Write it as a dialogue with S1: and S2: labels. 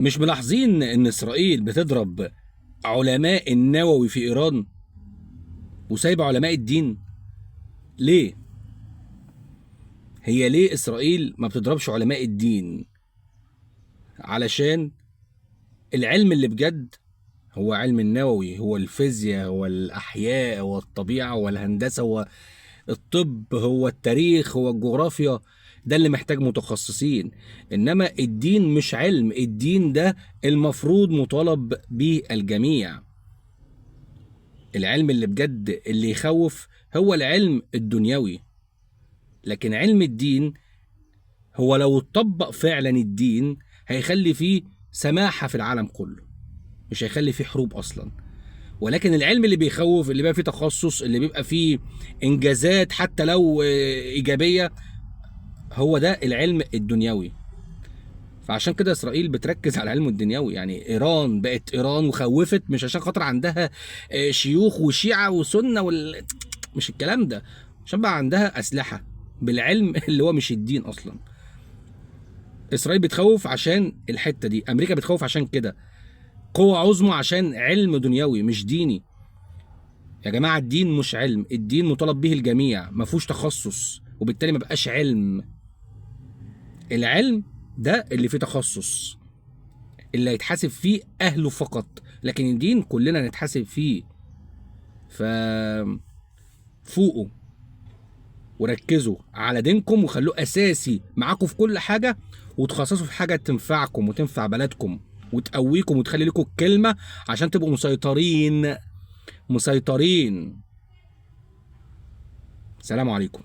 S1: مش ملاحظين ان اسرائيل بتضرب علماء النووي في ايران وسايبه علماء الدين؟ ليه؟ هي ليه اسرائيل ما بتضربش علماء الدين؟ علشان العلم اللي بجد هو علم النووي، هو الفيزياء، هو الاحياء، هو الطبيعه، هو الهندسه، هو الطب، هو التاريخ، هو الجغرافيا. ده اللي محتاج متخصصين. انما الدين مش علم، الدين ده المفروض مطالب به الجميع. العلم اللي بجد اللي يخوف هو العلم الدنيوي، لكن علم الدين هو لو اتطبق فعلا الدين هيخلي فيه سماحة في العالم كله، مش هيخلي فيه حروب اصلا. ولكن العلم اللي بيخوف، اللي بيبقى فيه تخصص، اللي بيبقى فيه انجازات حتى لو ايجابية، هو ده العلم الدنيوي. فعشان كده اسرائيل بتركز على العلم الدنيوي. يعني ايران بقت ايران وخوفت مش عشان خاطر عندها شيوخ وشيعة وسنة مش الكلام ده، عشان بقى عندها اسلحة بالعلم اللي هو مش الدين اصلا. اسرائيل بتخوف عشان الحتة دي، امريكا بتخوف عشان كده. قوة عظمى عشان علم دنيوي مش ديني. يا جماعة الدين مش علم، الدين مطالب به الجميع، ما فيهوش تخصص، وبالتالي ما بقاش علم. العلم ده اللي فيه تخصص، اللي هيتحاسب فيه اهله فقط، لكن الدين كلنا نتحاسب فيه. ف فوقوا وركزوا على دينكم وخلوه اساسي معاكم في كل حاجه، وتخصصوا في حاجه تنفعكم وتنفع بلدكم وتقويكم وتخلي لكم الكلمه عشان تبقوا مسيطرين. مسيطرين. سلام عليكم.